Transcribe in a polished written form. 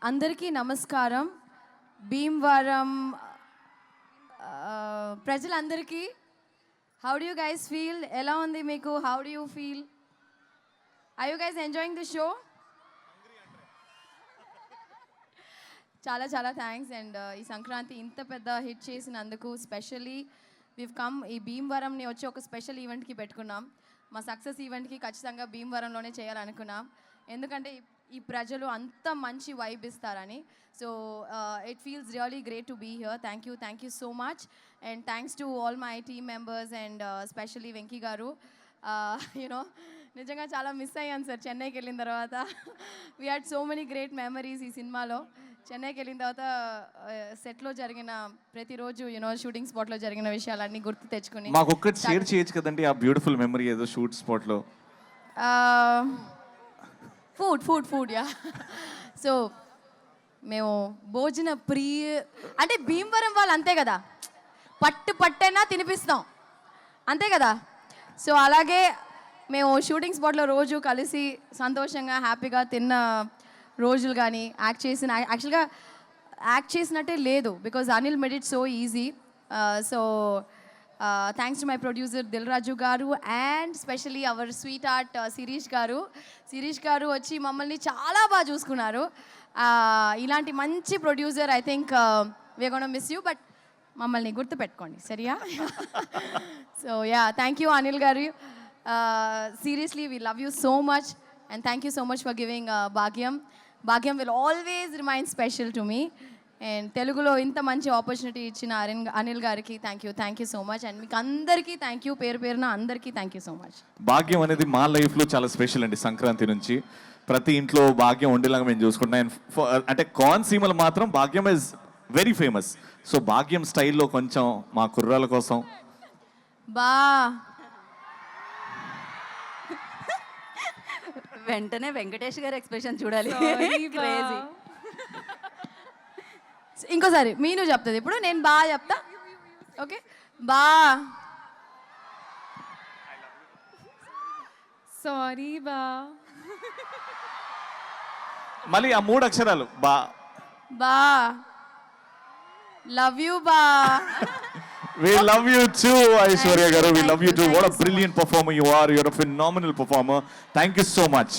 అందరికీ నమస్కారం. భీమవరం ప్రజలందరికీ how do you guys feel? ఎలా ఉంది మీకు? How do you feel? Are you guys enjoying the show? చాలా చాలా థ్యాంక్స్. అండ్ ఈ సంక్రాంతి ఇంత పెద్ద హిట్ చేసినందుకు స్పెషల్లీ వీవ్ కమ్ ఈ భీమవరంని వచ్చి ఒక స్పెషల్ ఈవెంట్కి పెట్టుకున్నాం. మా సక్సెస్ ఈవెంట్కి ఖచ్చితంగా భీమవరంలోనే చేయాలనుకున్నాం, ఎందుకంటే ఈ ప్రజలు అంత మంచి వైబ్ ఇస్తారని. So it feels really great to be here. Thank you so much. And thanks to all my team members and specially Venky garu. You know నిజంగా చాలా మిస్ అయ్యాను సార్ చెన్నైకి వెళ్ళిన తర్వాత. We had so many great memories ఈ సినిమాలో. చెన్నైకి వెళ్ళిన తర్వాత సెట్లో జరిగిన ప్రతిరోజు షూటింగ్ స్పాట్లో జరిగిన విషయాలన్నీ గుర్తు తెచ్చుకుని మాకు ఒక్కటి షేర్ చేయొచ్చు కదండి ఆ బ్యూటిఫుల్ మెమరీ ఏదో షూట్ స్పాట్లో. Food yeah. సో మేము భోజన అంటే భీమవరం వాళ్ళు అంతే కదా, పట్టైనా తినిపిస్తాం అంతే కదా. సో అలాగే మేము షూటింగ్ స్పాట్లో రోజు కలిసి సంతోషంగా హ్యాపీగా తిన్న రోజులు కానీ యాక్చువల్గా యాక్ట్ చేసినట్టే లేదు, because Anil made it so easy. So thanks to my producer Dil Raju గారు and specially our sweetheart Shirish గారు వచ్చి మమ్మల్ని చాలా బాగా చూసుకున్నారు. ఇలాంటి మంచి producer I think we're gonna miss you, but మమ్మల్ని గుర్తుపెట్టుకోండి సరియా. So yeah, thank you Anil గారు. Seriously we love you so much and thank you so much for giving Bhagyam will always remain special to me. And తెలుగులో ఇంత మంచి opportunity ఇచ్చిన అనిల్ గారికి thank you so much. And మీకు అందరికీ థ్యాంక్ యూ, పేరున అందరికీ థ్యాంక్ యూ సో మచ్. భాగ్యం అనేది మా లైఫ్లో చాలా స్పెషల్ అండి. సంక్రాంతి నుంచి ప్రతి ఇంట్లో భాగ్యం ఉండేలాగా మేము చూసుకుంటాం. అంటే కోనసీమలో మాత్రం భాగ్యం ఇస్ వెరీ ఫేమస్. సో భాగ్యం స్టైల్లో కొంచెం మా కుర్రాల కోసం వెంటనే వెంకటేష్ గారి ఎక్స్ప్రెషన్ చూడాలి. ఇంకోసారి మీను చెప్తుంది, ఇప్పుడు నేను చెప్తా. ఓకే, సారీ మళ్ళీ ఆ 3 అక్షరాలు love you We love you too, Aishwarya garu. We love you too. What a brilliant performer you are. You're a phenomenal performer. Thank you so much.